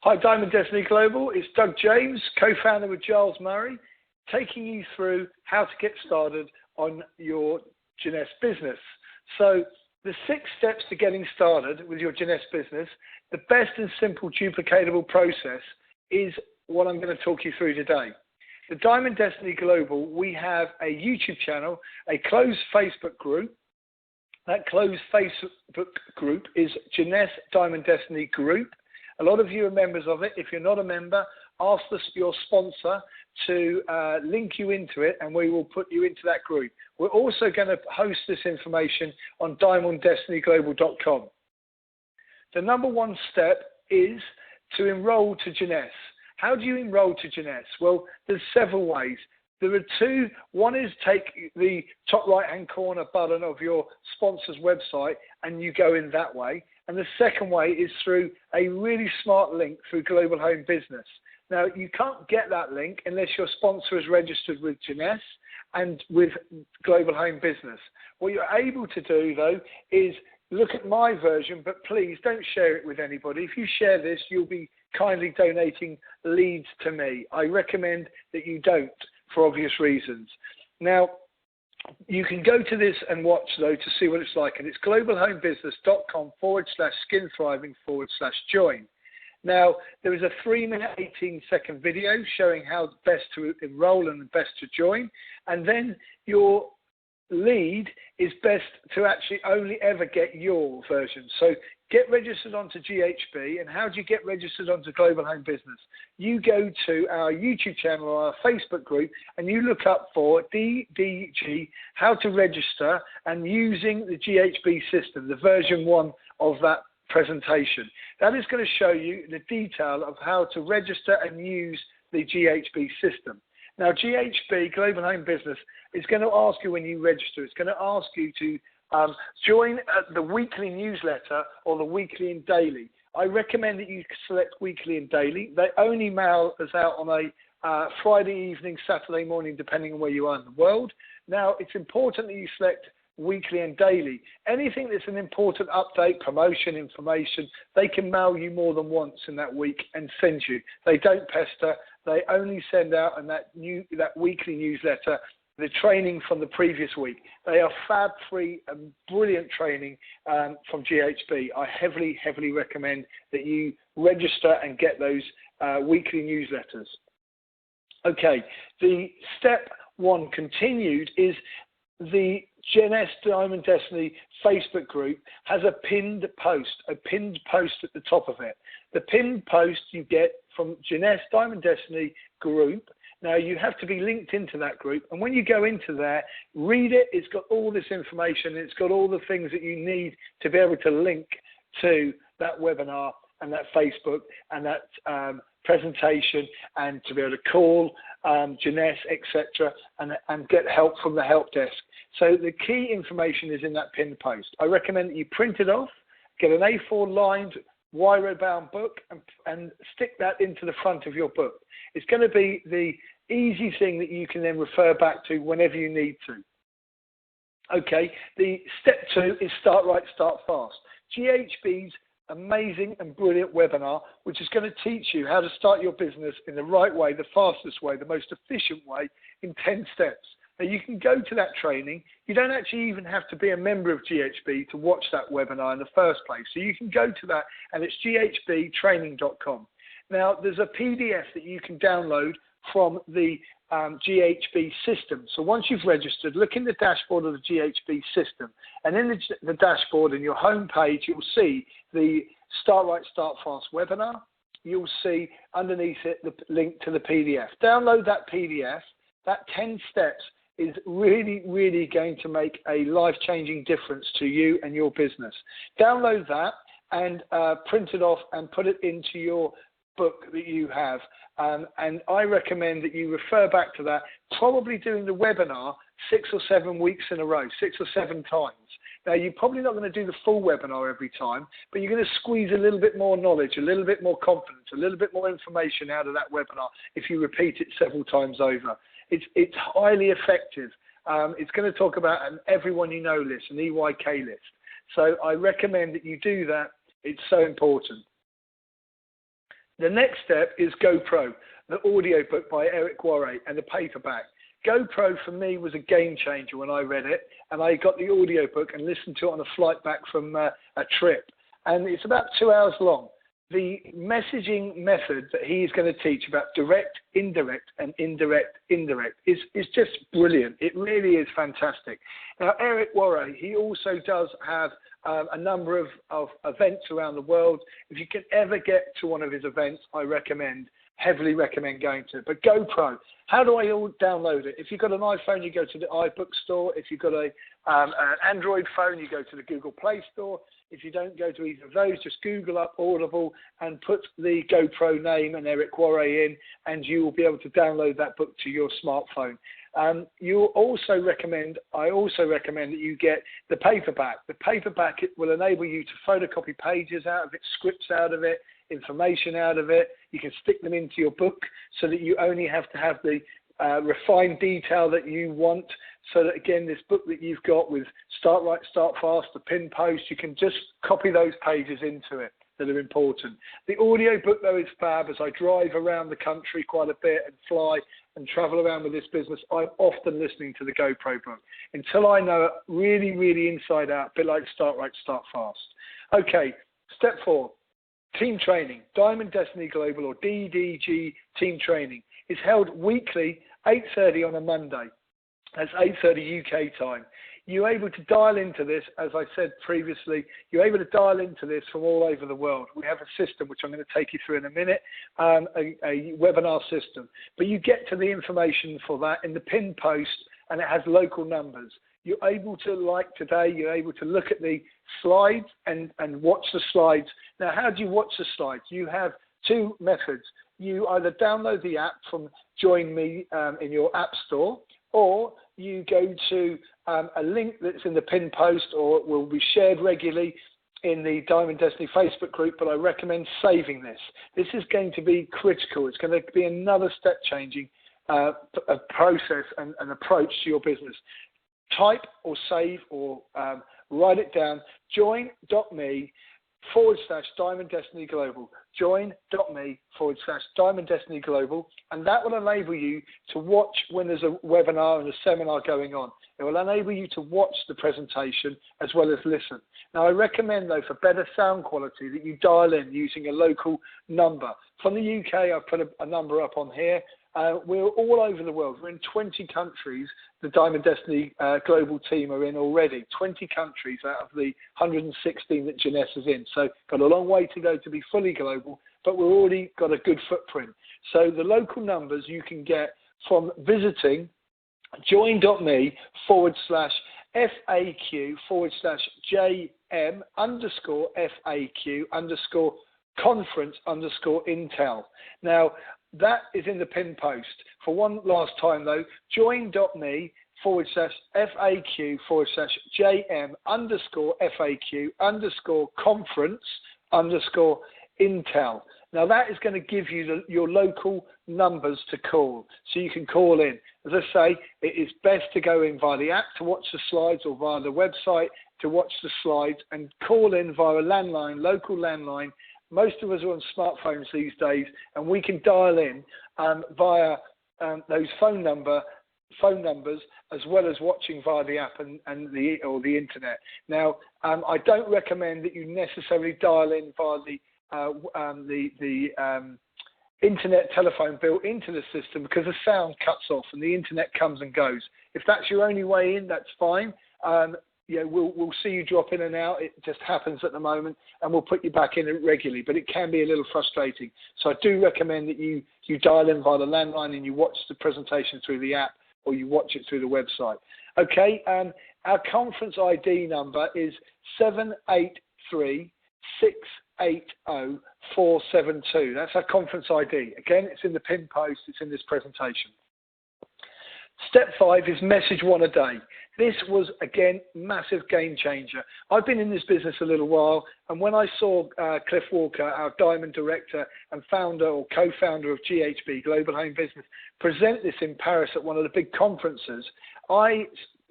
Hi, Diamond Destiny Global. It's Doug James, co-founder with Giles Murray, taking you through how to get started on your Jeunesse business. So the 6 steps to getting started with your Jeunesse business, the best and simple duplicatable process is what I'm going to talk you through today. The Diamond Destiny Global, we have a YouTube channel, a closed Facebook group. That closed Facebook group is Jeunesse Diamond Destiny Group. A lot of you are members of it. If you're not a member, ask your sponsor to link you into it, and we will put you into that group. We're also going to host this information on DiamondDestinyGlobal.com. The number 1 step is to enroll to Jeunesse. How do you enroll to Jeunesse? Well, there's several ways. There are 2. One is take the top right-hand corner button of your sponsor's website and you go in that way. And the second way is through a really smart link through Global Home Business. Now, you can't get that link unless your sponsor is registered with Jeunesse and with Global Home Business. What you're able to do, though, is look at my version, but please don't share it with anybody. If you share this, you'll be kindly donating leads to me. I recommend that you don't, for obvious reasons. Now, you can go to this and watch, though, to see what it's like, and it's globalhomebusiness.com/skinthriving/join. Now, there is a 3-minute, 18-second video showing how best to enroll and best to join, and then your lead is best to actually only ever get your version. So get registered onto GHB. And how do you get registered onto Global Home Business? You go to our YouTube channel or our Facebook group and you look up for DDG, how to register, and using the GHB system, the version 1 of that presentation. That is going to show you the detail of how to register and use the GHB system. Now, GHB, Global Home Business, is going to ask you when you register, it's going to ask you to join the weekly newsletter or the weekly and daily. I recommend that you select weekly and daily. They only mail us out on a Friday evening, Saturday morning, depending on where you are in the world. Now, it's important that you select weekly and daily. Anything that's an important update, promotion, information, they can mail you more than once in that week and send you. They don't pester. They only send out in that weekly newsletter the training from the previous week. They are fab-free and brilliant training from GHB. I heavily, heavily recommend that you register and get those weekly newsletters. Okay, the step 1 continued is the Jeunesse Diamond Destiny Facebook group has a pinned post at the top of it. The pinned post you get from Jeunesse Diamond Destiny group. Now, you have to be linked into that group, and when you go into there, read it. It's got all this information. It's got all the things that you need to be able to link to that webinar and that Facebook and that presentation, and to be able to call Jeunesse, etc., and get help from the help desk. So the key information is in that pinned post. I recommend that you print it off, get an A4 lined wire-bound book, and stick that into the front of your book. It's going to be the easy thing that you can then refer back to whenever you need to. Okay, the step 2 is start right, start fast. GHB's amazing and brilliant webinar, which is going to teach you how to start your business in the right way, the fastest way, the most efficient way, in 10 steps. Now, you can go to that training. You don't actually even have to be a member of GHB to watch that webinar in the first place. So you can go to that, and it's ghbtraining.com. Now, there's a PDF that you can download from the GHB system. So once you've registered, look in the dashboard of the GHB system, and in the dashboard in your home page, you'll see the Start Right, Start Fast webinar. You'll see underneath it the link to the PDF. Download that PDF. That 10 steps is really, really going to make a life-changing difference to you and your business. Download that and print it off and put it into your book that you have. And I recommend that you refer back to that, probably doing the webinar 6 or 7 weeks in a row, 6 or 7 times. Now, you're probably not going to do the full webinar every time, but you're going to squeeze a little bit more knowledge, a little bit more confidence, a little bit more information out of that webinar if you repeat it several times over. It's highly effective. It's going to talk about an everyone you know list, an EYK list. So I recommend that you do that. It's so important. The next step is GoPro, the audiobook by Eric Worre, and the paperback. GoPro for me was a game changer when I read it, and I got the audiobook and listened to it on a flight back from a trip. And it's about 2 hours long. The messaging method that he is going to teach about direct, indirect, and indirect is just brilliant. It really is fantastic. Now, Eric Worre, he also does have a number of events around the world. If you can ever get to one of his events, I heavily recommend going to it. But GoPro, how do I download it? If you've got an iPhone, you go to the iBook store. If you've got an Android phone, you go to the Google Play Store. If you don't go to either of those, just Google up Audible and put the GoPro name and Eric Worre in, and you will be able to download that book to your smartphone. I also recommend that you get the paperback. The paperback, it will enable you to photocopy pages out of it, scripts out of it, information out of it. You can stick them into your book so that you only have to have the refined detail that you want. So that, again, this book that you've got with Start Right, Start Fast, the pin post, you can just copy those pages into it that are important. The audio book, though, is fab. As I drive around the country quite a bit and fly and travel around with this business, I'm often listening to the GoPro book until I know it really, really inside out, a bit like Start Right, Start Fast. Okay, step 4, team training. Diamond Destiny Global, or DDG team training, is held weekly, 8:30 on a Monday. That's 8:30 UK time. You're able to dial into this, as I said previously, you're able to dial into this from all over the world. We have a system, which I'm going to take you through in a minute, a webinar system. But you get to the information for that in the pin post, and it has local numbers. You're able to, like today, you're able to look at the slides and watch the slides. Now, how do you watch the slides? You have two methods. You either download the app from Join Me in your app store, or you go to a link that's in the pin post, or will be shared regularly in the Diamond Destiny Facebook group, but I recommend saving this. This is going to be critical. It's going to be another step-changing process and approach to your business. Type or save or write it down, join.me/Diamond Destiny Global. Join.me/Diamond Destiny Global, and that will enable you to watch when there's a webinar and a seminar going on. It will enable you to watch the presentation as well as listen. Now, I recommend, though, for better sound quality, that you dial in using a local number. From the UK, I've put a number up on here. We're all over the world. We're in 20 countries. The Diamond Destiny Global team are in already. 20 countries out of the 116 that Jeunesse is in. So got a long way to go to be fully global, but we've already got a good footprint. So the local numbers you can get from visiting join.me/FAQ/JM_FAQ_conference_Intel. Now, that is in the pin post. For one last time, though, join.me/FAQ/JM_FAQ_conference_Intel. Now, that is going to give you your local numbers to call, so you can call in. As I say, it is best to go in via the app to watch the slides, or via the website to watch the slides, and call in via a landline, local landline. Most of us are on smartphones these days, and we can dial in via those phone numbers, as well as watching via the app and the internet. Now, I don't recommend that you necessarily dial in via the internet telephone built into the system, because the sound cuts off and the internet comes and goes. If that's your only way in, that's fine. We'll see you drop in and out. It just happens at the moment, and we'll put you back in regularly, but it can be a little frustrating. So I do recommend that you dial in via the landline and you watch the presentation through the app, or you watch it through the website. Okay, our conference ID number is 783-680-472. That's our conference ID. Again, it's in the pin post, it's in this presentation. Step 5 is message one a day. This was, again, massive game changer. I've been in this business a little while, and when I saw Cliff Walker, our Diamond Director and founder or co-founder of GHB, Global Home Business, present this in Paris at one of the big conferences, I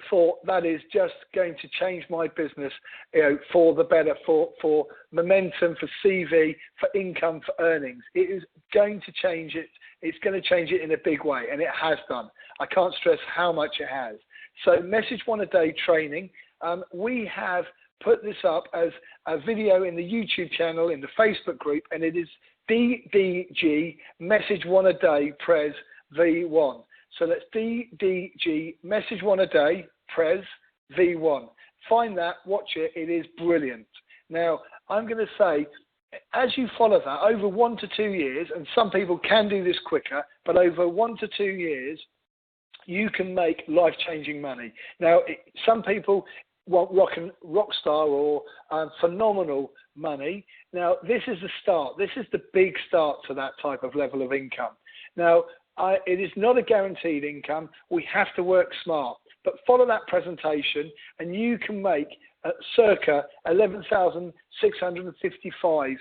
thought that is just going to change my business, for the better, for momentum, for CV, for income, for earnings. It is going to change it. It's going to change it in a big way, and it has done. I can't stress how much it has. So message one a day training, we have put this up as a video in the YouTube channel, in the Facebook group, and it is DDG, message one a day, Pres V1. So that's DDG, message one a day, Pres V1. Find that, watch it, it is brilliant. Now, I'm going to say, as you follow that, over 1 to 2 years, and some people can do this quicker, but over 1 to 2 years, you can make life-changing money. Now, some people want rock star or phenomenal money. Now, this is the start. This is the big start to that type of level of income. Now, it is not a guaranteed income. We have to work smart. But follow that presentation, and you can make circa $11,655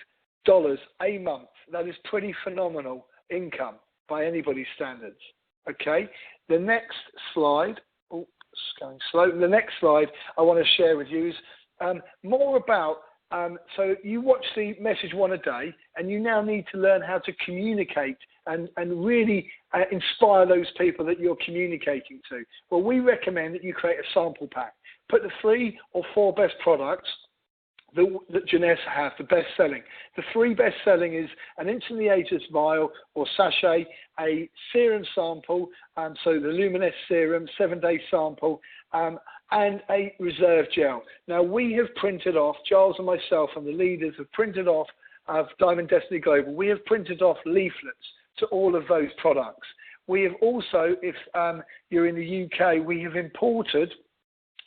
a month. That is pretty phenomenal income by anybody's standards. Okay, the next slide. Oh, it's going slow. The next slide I want to share with you is more about. So you watch the message one a day, and you now need to learn how to communicate and really inspire those people that you're communicating to. Well, we recommend that you create a sample pack. Put the 3 or 4 best products that Jeunesse have, the best selling. The 3 best selling is an instantly ageless vial or sachet, a serum sample, so the Luminous serum, 7-day sample, and a reserve gel. Now, we have printed off, Giles and myself and the leaders have printed off of Diamond Destiny Global, we have printed off leaflets to all of those products. We have also, if you're in the UK, we have imported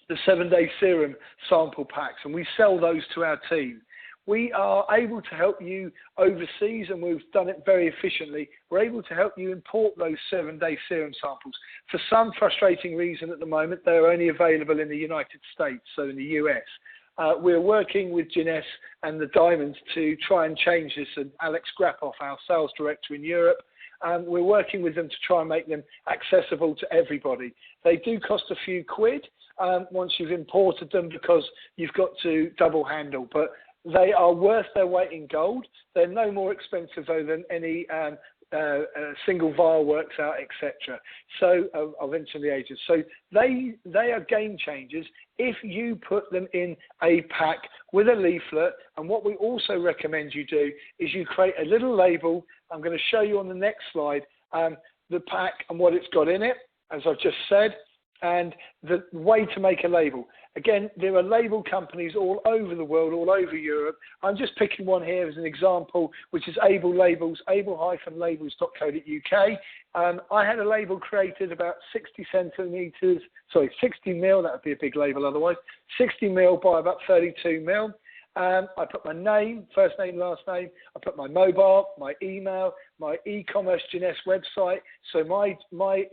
the 7-day serum sample packs, and we sell those to our team. We are able to help you overseas, and we've done it very efficiently. We're able to help you import those 7-day serum samples. For some frustrating reason at the moment, they're only available in the United States, so in the US. We're working with Jeunesse and the Diamonds to try and change this, and Alex Grapoff, our sales director in Europe, we're working with them to try and make them accessible to everybody. They do cost a few quid once you've imported them, because you've got to double handle, but they are worth their weight in gold. They're no more expensive though than any single vial works out, etc. So I'll mention the ages. So they are game changers if you put them in a pack with a leaflet. And what we also recommend you do is you create a little label. I'm going to show you on the next slide the pack and what it's got in it, as I've just said, and the way to make a label. Again, there are label companies all over the world, all over Europe. I'm just picking one here as an example, which is Able Labels, able-labels.co.uk. I had a label created about 60 mil, that would be a big label otherwise, 60 mil by about 32 mil. I put my name, first name, last name. I put my mobile, my email, my e-commerce Jeunesse website. So my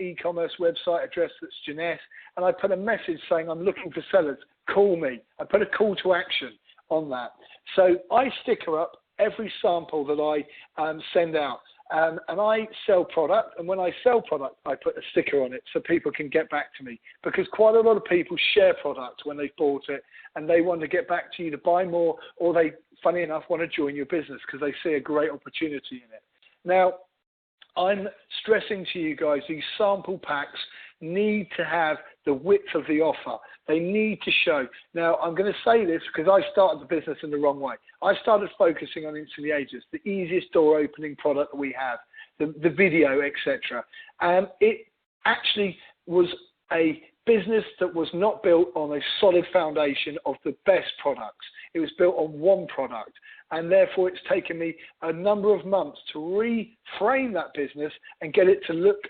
e-commerce website address, that's Jeunesse. And I put a message saying, I'm looking for sellers, call me. I put a call to action on that. So I sticker up every sample that I send out. And I sell product, and when I sell product, I put a sticker on it so people can get back to me, because quite a lot of people share product when they've bought it and they want to get back to you to buy more, or they, funny enough, want to join your business because they see a great opportunity in it. Now, I'm stressing to you guys, these sample packs need to have the width of the offer. They need to show. Now, I'm going to say this because I started the business in the wrong way. I started focusing on instantly ageless, the easiest door opening product that we have, the video, etc. It actually was a business that was not built on a solid foundation of the best products. It was built on one product, and therefore it's taken me a number of months to reframe that business and get it to look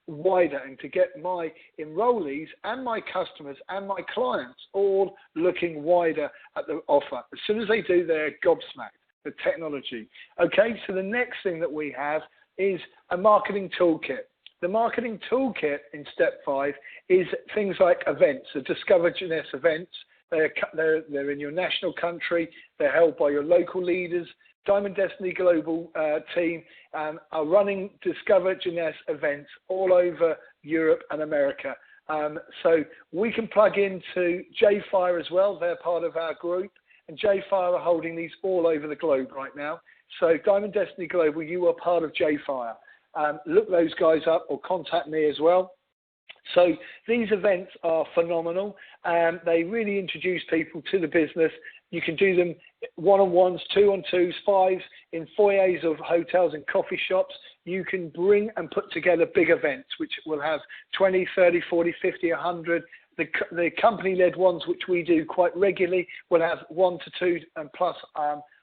wider, and to get my enrollees and my customers and my clients all looking wider at the offer. As soon as they do, they're gobsmacked, the technology. Okay, so the next thing that we have is a marketing toolkit. The marketing toolkit in step 5 is things like events, the Discover Jeunesse events. They're in your national country. They're held by your local leaders. Diamond Destiny Global team are running Discover Jeunesse events all over Europe and America. So we can plug into JFire as well. They're part of our group, and JFire are holding these all over the globe right now. So Diamond Destiny Global, you are part of JFire. Look those guys up or contact me as well. So these events are phenomenal. They really introduce people to the business. You can do them one-on-ones, two-on-twos, fives, in foyers of hotels and coffee shops. You can bring and put together big events, which will have 20, 30, 40, 50, 100. The company-led ones, which we do quite regularly, will have 1 to 2 and plus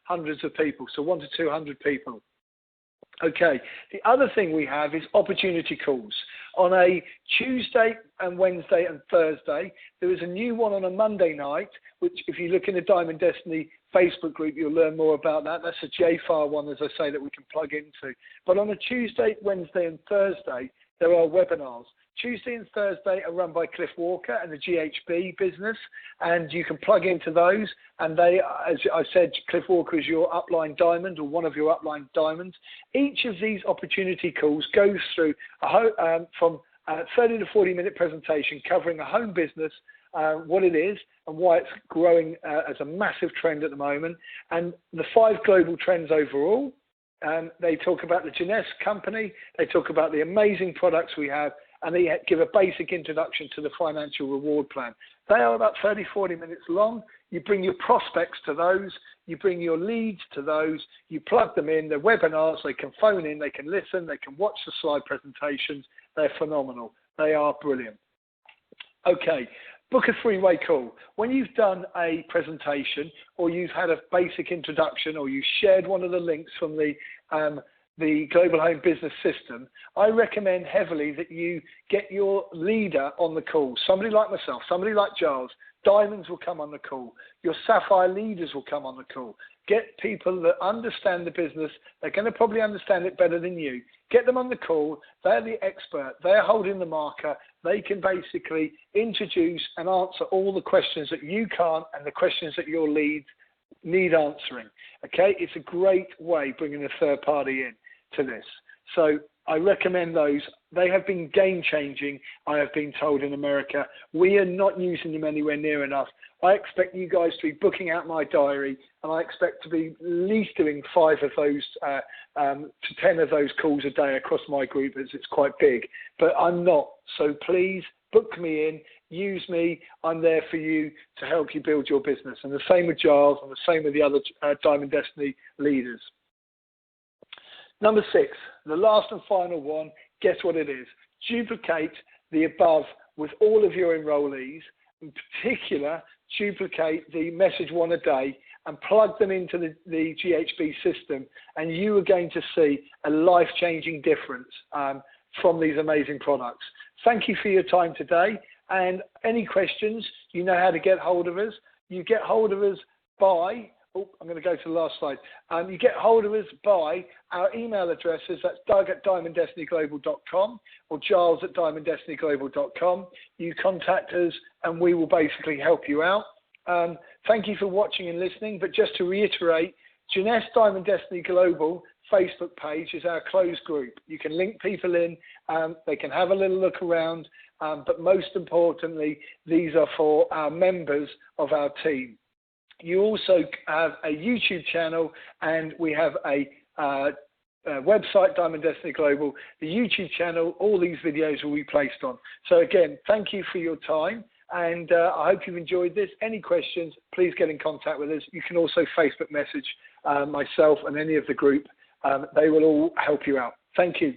hundreds of people, so 100 to 200 people. Okay, the other thing we have is opportunity calls. On a Tuesday and Wednesday and Thursday, there is a new one on a Monday night, which if you look in the Diamond Destiny Facebook group, you'll learn more about that. That's a JFAR one, as I say, that we can plug into. But on a Tuesday, Wednesday and Thursday, there are webinars. Tuesday and Thursday are run by Cliff Walker and the GHB business, and you can plug into those. And they, as I said, Cliff Walker is your upline diamond or one of your upline diamonds. Each of these opportunity calls goes through from 30 to 40-minute presentation covering a home business, what it is and why it's growing as a massive trend at the moment, and the 5 global trends overall. They talk about the Jeunesse company. They talk about the amazing products we have, and they give a basic introduction to the financial reward plan. They are about 30, 40 minutes long. You bring your prospects to those. You bring your leads to those. You plug them in. They're webinars. They can phone in. They can listen. They can watch the slide presentations. They're phenomenal. They are brilliant. Okay, book a 3-way call. When you've done a presentation or you've had a basic introduction or you shared one of the links from the Global Home Business System, I recommend heavily that you get your leader on the call. Somebody like myself, somebody like Giles. Diamonds will come on the call. Your Sapphire leaders will come on the call. Get people that understand the business. They're going to probably understand it better than you. Get them on the call. They're the expert. They're holding the marker. They can basically introduce and answer all the questions that you can't and the questions that your leads need answering. Okay, it's a great way bringing a third party in to this. So I recommend those. They have been game changing, I have been told, in America. We are not using them anywhere near enough. I expect you guys to be booking out my diary, and I expect to be at least doing 5 of those to 10 of those calls a day across my group, as it's quite big. But I'm not. So please book me in. Use me. I'm there for you to help you build your business. And the same with Giles and the same with the other Diamond Destiny leaders. Number 6, the last and final one, guess what it is? Duplicate the above with all of your enrollees. In particular, duplicate the message one a day and plug them into the GHB system, and you are going to see a life-changing difference from these amazing products. Thank you for your time today. And any questions, you know how to get hold of us. You get hold of us by, I'm going to go to the last slide. You get hold of us by our email addresses. That's Doug@DiamondDestinyGlobal.com or Giles@DiamondDestinyGlobal.com. You contact us and we will basically help you out. Thank you for watching and listening. But just to reiterate, Jeunesse Diamond Destiny Global Facebook page is our closed group. You can link people in. They can have a little look around. But most importantly, these are for our members of our team. You also have a YouTube channel, and we have a website, Diamond Destiny Global. The YouTube channel, all these videos will be placed on. So again, thank you for your time, and I hope you've enjoyed this. Any questions, please get in contact with us. You can also Facebook message myself and any of the group. They will all help you out. Thank you.